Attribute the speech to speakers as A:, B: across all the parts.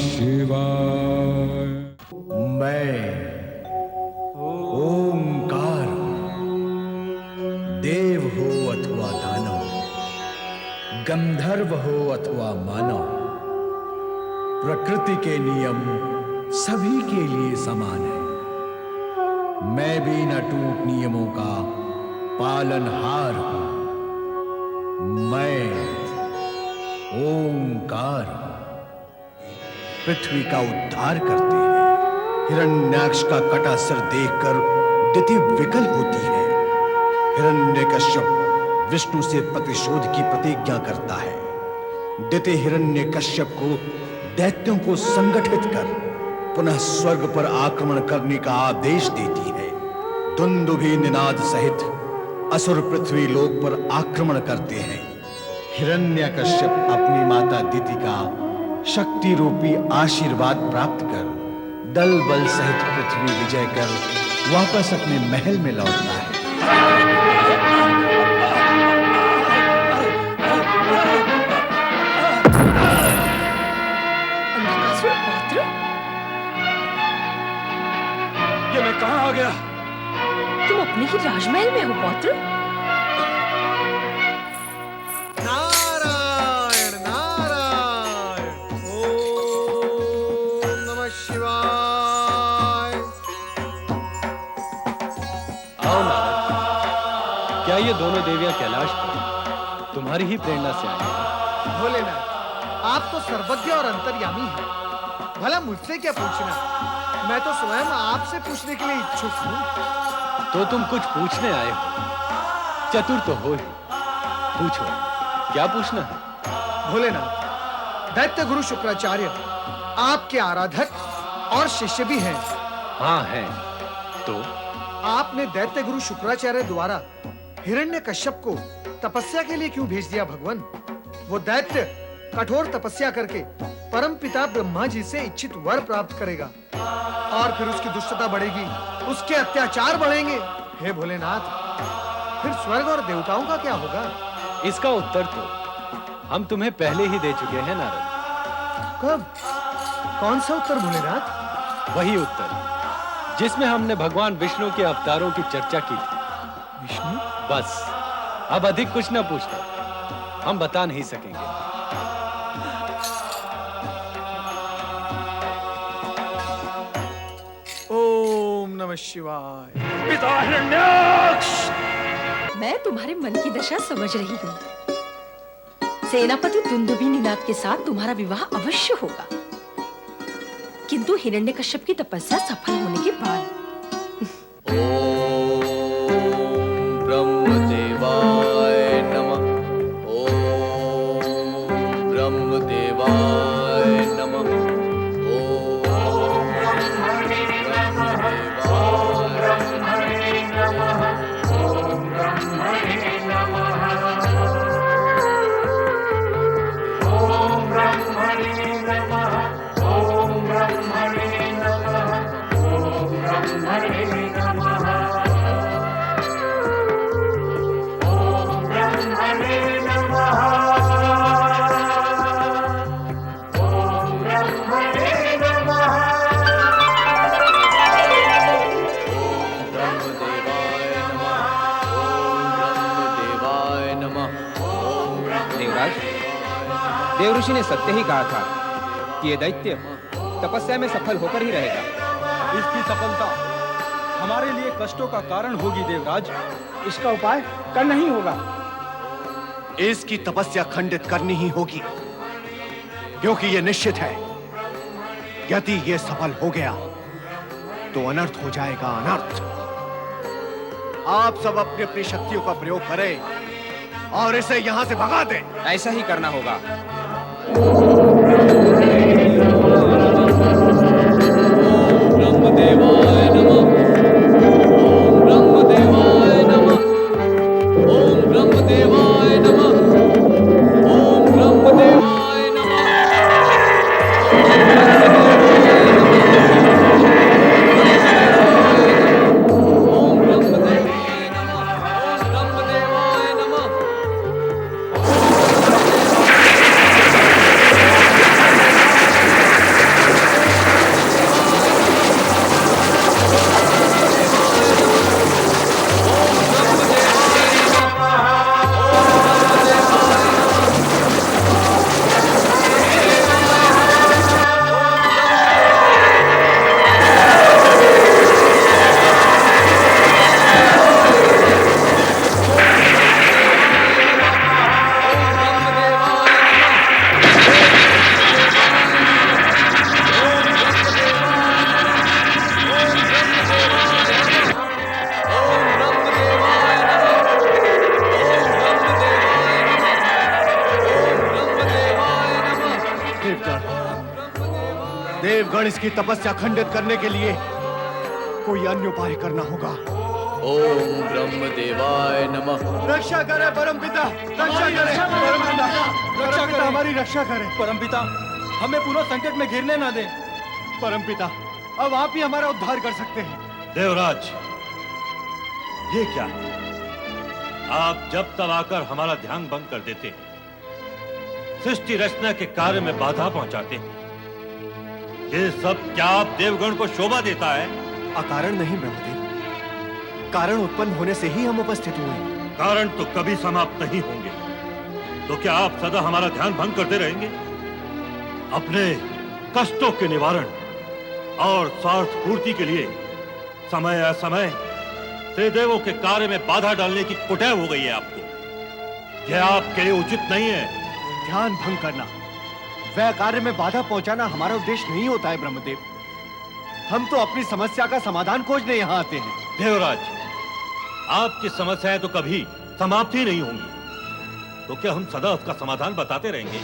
A: शिवाय।
B: मैं ओंकार देव हो अथवा दानव, गंधर्व हो अथवा मानव, प्रकृति के नियम सभी के लिए समान है। मैं भी न टूट नियमों का पालनहार हूं। मैं ओंकार पृथ्वी का उद्धार करते हैं। हिरण्याक्ष का कटा सिर देखकर दिति विकल होती है। हिरण्यकश्यप विष्णु से प्रतिशोध की प्रतिज्ञा करता है। दिति हिरण्यकश्यप को दैत्यों को संगठित कर पुनः स्वर्ग पर आक्रमण करने का आदेश देती है। दुंदुभि निनाद सहित असुर पृथ्वी लोक पर आक्रमण करते हैं। हिरण्यकश्यप अपनी माता दिति का शक्ति रूपी आशीर्वाद प्राप्त कर दल बल सहित पृथ्वी विजय कर वापस अपने महल में लौटता है।
C: अंधकासुर पौत्र,
D: ये मैं कहां आ गया?
C: तुम अपने ही राजमहल में हो पौत्र।
E: नारायण नारायण, ओम नमः शिवाय।
D: आओ नारद, क्या ये दोनों देवियां कैलाश पर तुम्हारी ही प्रेरणा से आई हैं?
E: भोलेनाथ, आप तो सर्वज्ञ और अंतर्यामी हैं। भला मुझसे क्या पूछना? मैं तो स्वयं आपसे पूछने के लिए इच्छुक हूँ।
D: तो तुम कुछ पूछने आए हो? चतुर तो हो ही। पूछो, क्या पूछना है?
E: भोलेनाथ, दैत्य गुरु शुक्राचार्य आपके आराधक और शिष्य भी हैं।
D: हाँ हैं। तो
E: आपने दैत्य गुरु शुक्राचार्य द्वारा हिरण्यकश्यप को तपस्या के लिए क्यों भेज दिया भगवान? वो दैत्य कठोर तपस्या करके परमपिता ब्रह्मा जी से इच्छित वर प्राप्त करेगा और फिर उसकी दुष्टता बढ़ेगी, उसके अत्याचार बढ़ेंगे। हे भोलेनाथ, फिर स्वर्ग और देवताओं का क्या होगा?
D: इसका उत्तर तो हम तुम्हें पहले ही दे चुके हैं नारद।
E: कब? कौन सा उत्तर भोलेनाथ?
D: वही उत्तर जिसमें हमने भगवान विष्णु के अवतारों की चर्चा की थी।
E: विष्णु?
D: बस, अब अधिक कुछ न पूछना, हम बता नहीं सकेंगे।
E: ओम नमः शिवाय।
D: पिता हिरण्याक्ष!
C: मैं तुम्हारे मन की दशा समझ रही हूँ। सेनापति दुंदुभि निनाद के साथ तुम्हारा विवाह अवश्य होगा, किंतु हिरण्यकश्यप की तपस्या सफल होने के बाद।
B: ब्रह्मदेवाय नमः। ओम ब्रह्मदेवाय नमः।
F: देव ऋषि ने सत्य ही कहा था कि ये दैत्य तपस्या में सफल होकर ही रहेगा।
G: इसकी सफलता हमारे लिए कष्टों का कारण होगी देवराज। इसका उपाय करना ही होगा।
B: इसकी तपस्या खंडित करनी ही होगी, क्योंकि यह निश्चित है, यदि यह सफल हो गया तो अनर्थ हो जाएगा, अनर्थ। आप सब अपनी अपनी शक्तियों का प्रयोग करें और इसे यहां से भगा दें।
F: ऐसा ही करना होगा।
B: ब्रह्मदेवाय नमः। ओम ब्रह्मदेवाय नमः। ओम ब्रह्मदेवाय नमः। ओम ब्रह्मदेवाय नमः। ओम ब्रह्मदेवाय नमः। देवगण इसकी तपस्या खंडित करने के लिए कोई अन्य उपाय करना होगा।
A: ओम ब्रह्मदेवाय नमः।
B: रक्षा करे परमपिता, रक्षा करे परमपिता,
G: रक्षा करें।
B: हमारी रक्षा करे
G: परमपिता, हमें पुनः संकट में घिरने ना दें।
B: परमपिता। अब आप ही हमारा उद्धार कर सकते हैं।
H: देवराज, ये क्या है? आप जब तब आकर हमारा ध्यान भंग कर देते हैं, सृष्टि रचना के कार्य में बाधा पहुंचाते हैं। ये सब क्या आप देवगण को शोभा देता है?
B: अकारण नहीं ब्रह्मदेव, कारण उत्पन्न होने से ही हम उपस्थित हुए हैं।
H: कारण तो कभी समाप्त नहीं होंगे, तो क्या आप सदा हमारा ध्यान भंग करते रहेंगे? अपने कष्टों के निवारण और स्वार्थ पूर्ति के लिए समय असमय त्रिदेवों के कार्य में बाधा डालने की कुटैव हो गई है आपको। यह आपके लिए उचित नहीं है।
B: ध्यान भंग करना, वह कार्य में बाधा पहुंचाना हमारा उद्देश्य नहीं होता है ब्रह्मदेव। हम तो अपनी समस्या का समाधान खोजने यहाँ आते हैं।
H: देवराज, आपकी समस्याएं तो कभी समाप्त ही नहीं होंगी, तो क्या हम सदा उसका समाधान बताते रहेंगे?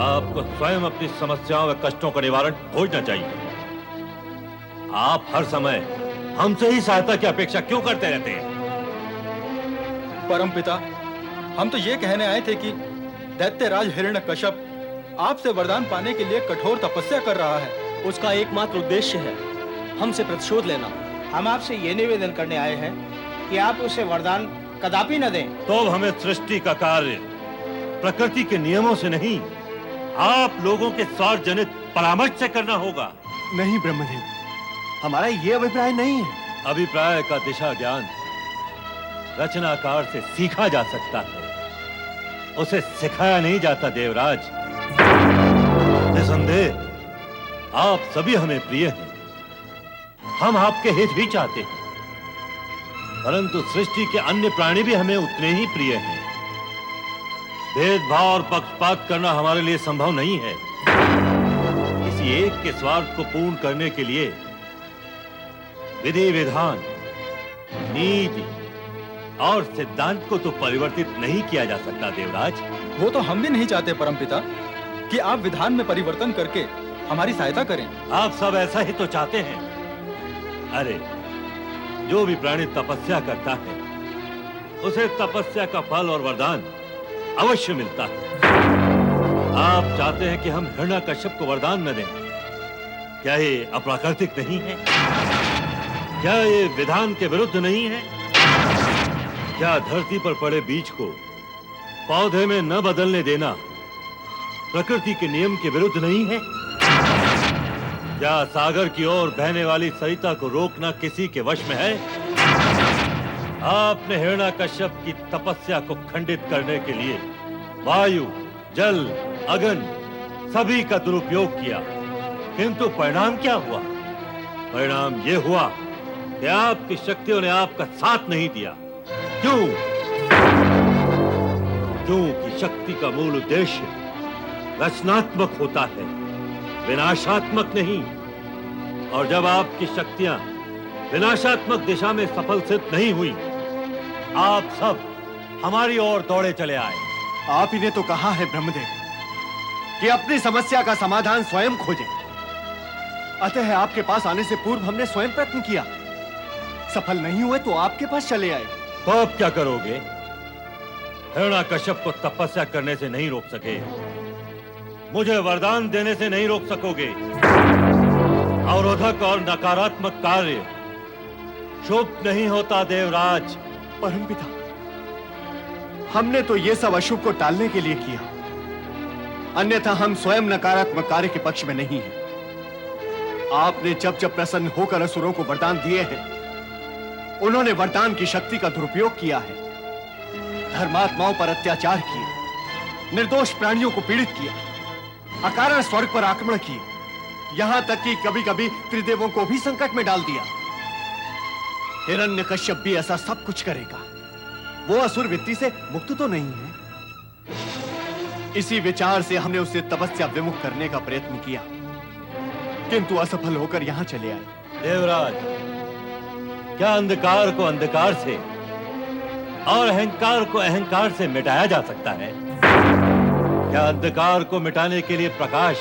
H: आपको स्वयं अपनी समस्याओं व कष्टों का निवारण खोजना चाहिए। आप हर समय हमसे ही सहायता की अपेक्षा क्यों करते रहते हैं?
G: परमपिता, हम तो ये कहने आए थे कि दैत्यराज हिरण्यकश्यप आपसे वरदान पाने के लिए कठोर तपस्या कर रहा है।
I: उसका एकमात्र उद्देश्य है हमसे प्रतिशोध लेना।
J: हम आपसे ये निवेदन करने आए हैं कि आप उसे वरदान कदापि न दें।
H: तो हमें सृष्टि का कार्य प्रकृति के नियमों से नहीं, आप लोगों के स्वार्थ जनित परामर्श से करना होगा।
B: नहीं ब्रह्मदेव, हमारा ये अभिप्राय नहीं है।
H: अभिप्राय का दिशा ज्ञान रचनाकार से सीखा जा सकता है, उसे सिखाया नहीं जाता। देवराज, निसंदेह आप सभी हमें प्रिय हैं, हम आपके हित भी चाहते हैं, परंतु सृष्टि के अन्य प्राणी भी हमें उतने ही प्रिय हैं। भेदभाव और पक्षपात करना हमारे लिए संभव नहीं है। किसी एक के स्वार्थ को पूर्ण करने के लिए विधि विधान, नीति और सिद्धांत को तो परिवर्तित नहीं किया जा सकता। देवराज,
G: वो तो हम भी नहीं चाहते परमपिता कि आप विधान में परिवर्तन करके हमारी सहायता करें।
H: आप सब ऐसा ही तो चाहते हैं। अरे, जो भी प्राणी तपस्या करता है उसे तपस्या का फल और वरदान अवश्य मिलता है। आप चाहते हैं कि हम हिरण्यकश्यप को वरदान न दें। क्या ये अप्राकृतिक नहीं है? क्या ये विधान के विरुद्ध नहीं है? क्या धरती पर पड़े बीज को पौधे में न बदलने देना प्रकृति के नियम के विरुद्ध नहीं है? क्या सागर की ओर बहने वाली सरिता को रोकना किसी के वश में है? आपने हिरण्यकश्यप की तपस्या को खंडित करने के लिए वायु, जल, अग्नि सभी का दुरुपयोग किया, किंतु परिणाम क्या हुआ? परिणाम यह हुआ कि आपकी शक्तियों ने आपका साथ नहीं दिया। क्यों? क्योंकि शक्ति का मूल उद्देश्य रचनात्मक होता है, विनाशात्मक नहीं। और जब आपकी शक्तियां विनाशात्मक दिशा में सफल सिद्ध नहीं हुई, आप सब हमारी ओर दौड़े चले आए।
B: आप ही ने तो कहा है ब्रह्मदेव कि अपनी समस्या का समाधान स्वयं खोजें। अतः आपके पास आने से पूर्व हमने स्वयं प्रयत्न किया, सफल नहीं हुए तो आपके पास चले आए।
H: तो अब क्या करोगे? हिरण्यकश्यप को तपस्या करने से नहीं रोक सके, मुझे वरदान देने से नहीं रोक सकोगे। अवरोधक और नकारात्मक कार्य शुभ नहीं होता। देवराज,
B: परमपिता, हमने तो ये सब अशुभ को टालने के लिए किया, अन्यथा हम स्वयं नकारात्मक कार्य के पक्ष में नहीं हैं। आपने जब जब प्रसन्न होकर असुरों को वरदान दिए हैं, उन्होंने वरदान की शक्ति का दुरुपयोग किया है, धर्मात्माओं पर अत्याचार किए, निर्दोष प्राणियों को पीड़ित किया, अकारण स्वर्ग पर आक्रमण किए, यहां तक कि कभी-कभी त्रिदेवों को भी संकट में डाल दिया। हिरण्यकश्यप भी ऐसा सब कुछ करेगा। वो असुर वृत्ति से मुक्त तो नहीं है। इसी विचार से हमने उसे तपस्या विमुख करने का प्रयत्न किया, किंतु असफल होकर यहां चले आए।
H: देवराज, क्या अंधकार को अंधकार से और अहंकार को अहंकार से मिटाया जा सकता है? क्या अंधकार को मिटाने के लिए प्रकाश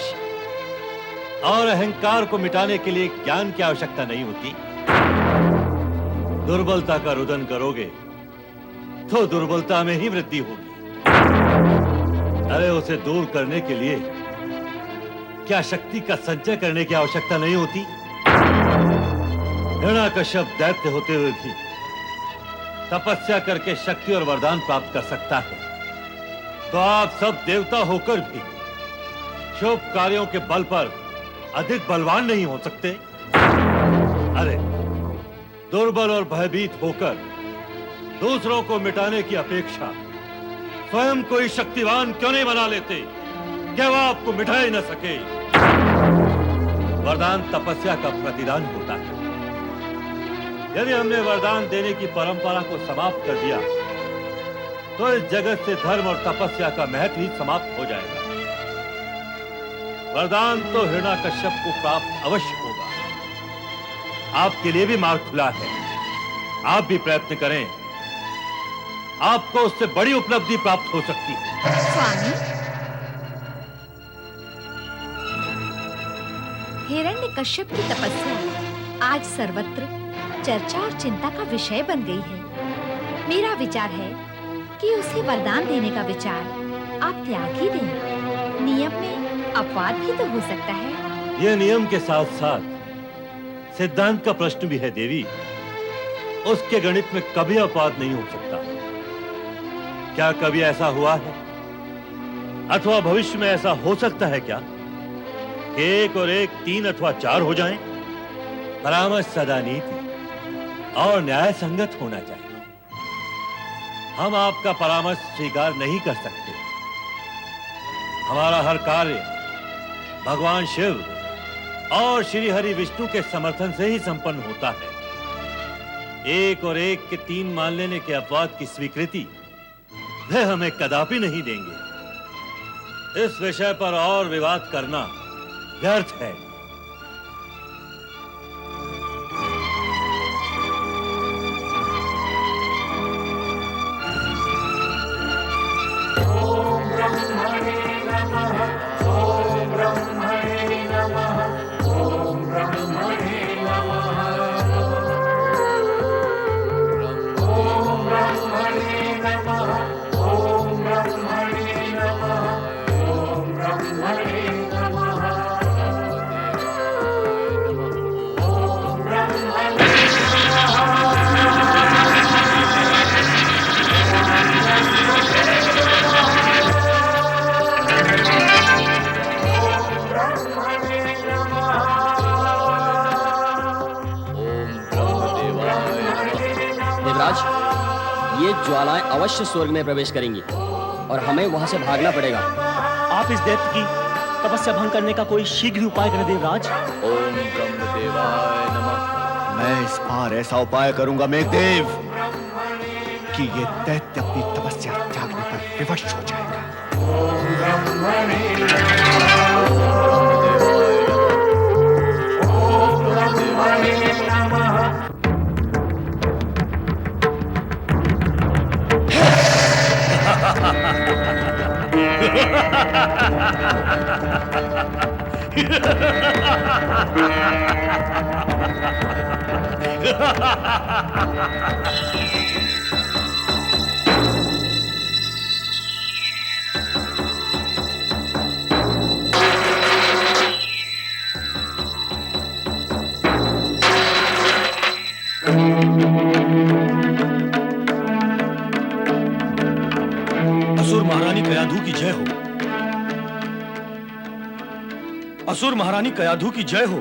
H: और अहंकार को मिटाने के लिए ज्ञान की आवश्यकता नहीं होती। दुर्बलता का रुदन करोगे तो दुर्बलता में ही वृद्धि होगी। अरे उसे दूर करने के लिए क्या शक्ति का संचय करने की आवश्यकता नहीं होती? हिरण्यकश्यप दैत्य होते हुए भी तपस्या करके शक्ति और वरदान प्राप्त कर सकता है, तो आप सब देवता होकर भी शुभ कार्यों के बल पर अधिक बलवान नहीं हो सकते? अरे दुर्बल और भयभीत होकर दूसरों को मिटाने की अपेक्षा स्वयं कोई शक्तिवान क्यों नहीं बना लेते? क्या वह आपको मिटा ही न सके? वरदान तपस्या का प्रतिदान होता है। यदि हमने वरदान देने की परंपरा को समाप्त कर दिया तो इस जगत से धर्म और तपस्या का महत्व ही समाप्त हो जाएगा। वरदान तो हिरण्यकश्यप को प्राप्त अवश्य होगा। आपके लिए भी मार्ग खुला है, आप भी प्रयत्न करें, आपको उससे बड़ी उपलब्धि प्राप्त हो सकती है।
K: स्वामी, हिरण्यकश्यप की तपस्या आज सर्वत्र चर्चा और चिंता का विषय बन गई है। मेरा विचार है कि उसे वरदान देने का विचार आप त्याग ही दें। नियम में अपवाद भी तो हो सकता है।
H: यह नियम के साथ साथ सिद्धांत का प्रश्न भी है देवी। उसके गणित में कभी अपवाद नहीं हो सकता। क्या कभी ऐसा हुआ है अथवा भविष्य में ऐसा हो सकता है क्या कि 1 और 1 3 अथवा 4 हो जाएं? परामर्श सदा नीति और न्याय संगत होना चाहिए। हम आपका परामर्श स्वीकार नहीं कर सकते। हमारा हर कार्य भगवान शिव और श्री हरि विष्णु के समर्थन से ही संपन्न होता है। 1 और 1 के 3 मान लेने के अपवाद की स्वीकृति वे हमें कदापि नहीं देंगे। इस विषय पर और विवाद करना व्यर्थ है।
I: ये ज्वालाएं अवश्य स्वर्ग में प्रवेश करेंगी और हमें वहां से भागना पड़ेगा। आप इस दैत्य की तपस्या भंग करने का कोई शीघ्र उपाय करें देवराज।
A: ओम ब्रह्मदेवाय नमः।
B: मैं इस बार ऐसा उपाय करूंगा मेघदेव कि ये दैत्य अपनी तपस्या त्यागने पर विवश हो जाएगा।
G: असुर महारानी कयाधु की जय हो। असुर महारानी कयाधु की जय हो।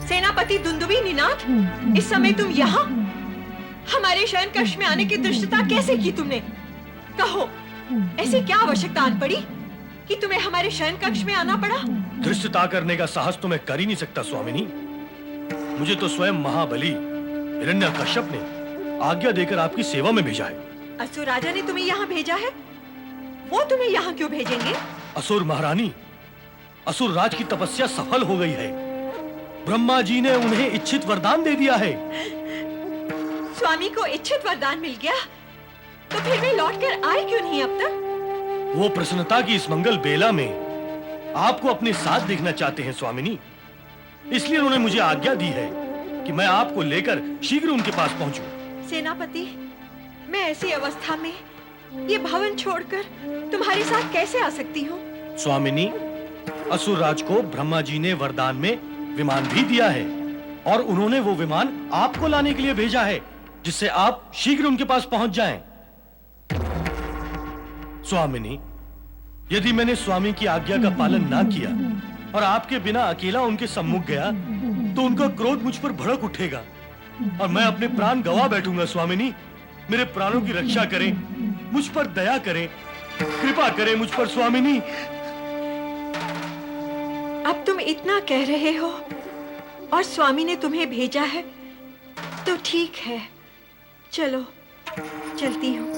C: सेनापति दुंदुभी निनाद, इस समय तुम यहाँ? हमारे शयन कक्ष में आने की दुष्टता कैसे की तुमने? कहो, ऐसी क्या आवश्यकता आन पड़ी कि तुम्हें हमारे शयन कक्ष में आना पड़ा?
G: धृष्टता करने का साहस तो मैं कर ही नहीं सकता स्वामिनी। मुझे तो स्वयं महाबली हिरण्यकश्यप ने आज्ञा देकर आपकी सेवा में भेजा है।
C: असुर राजा ने तुम्हें यहाँ भेजा है? वो तुम्हें यहाँ क्यों भेजेंगे?
G: असुर महारानी, असुर राज की तपस्या सफल हो गई है। ब्रह्मा जी ने उन्हें इच्छित वरदान दे दिया है।
C: स्वामी को इच्छित वरदान मिल गया, तो फिर वे लौट कर आए क्यों नहीं अब तक?
G: वो प्रसन्नता की इस मंगल बेला में आपको अपने साथ देखना चाहते हैं स्वामिनी। इसलिए उन्होंने मुझे आज्ञा दी है कि मैं आपको लेकर शीघ्र उनके पास पहुंचूं।
C: सेनापति, मैं ऐसी अवस्था में ये भवन छोड़कर तुम्हारे साथ कैसे आ सकती हूँ?
G: स्वामिनी, असुरराज को ब्रह्मा जी ने वरदान में विमान भी दिया है और उन्होंने वो विमान आपको लाने के लिए भेजा है, जिससे आप शीघ्र उनके पास पहुंच जाएं। स्वामिनी, यदि मैंने स्वामी की आज्ञा का पालन ना किया और आपके बिना अकेला उनके सम्मुख गया तो उनका क्रोध मुझ पर भड़क उठेगा और मैं अपने प्राण गवा बैठूंगा। स्वामिनी, मेरे प्राणों की रक्षा करें, मुझ पर दया करें, कृपा करें मुझ पर स्वामिनी।
C: अब तुम इतना कह रहे हो और स्वामी ने तुम्हें भेजा है तो ठीक है, चलो चलती हूँ।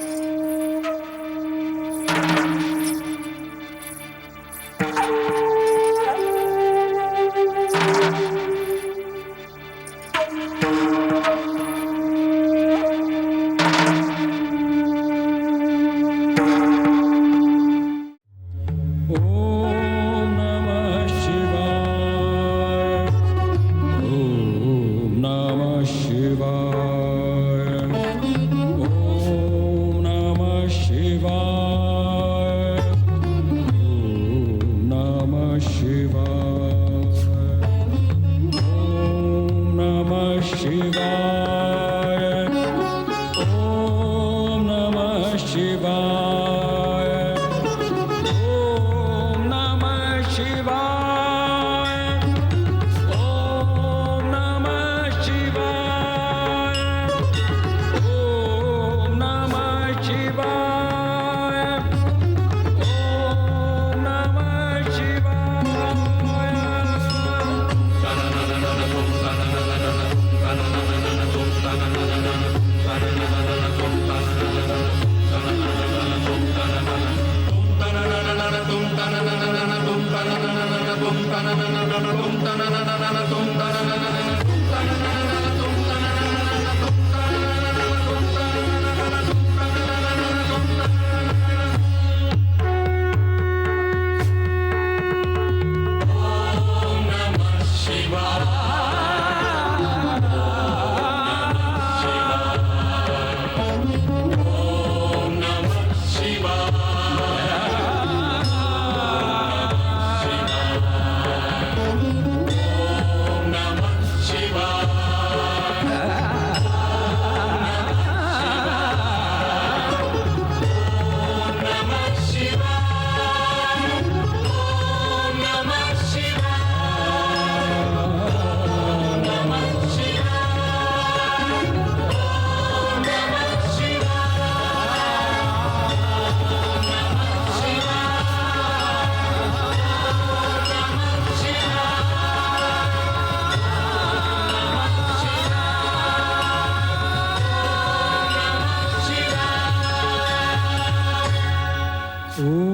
L: Oh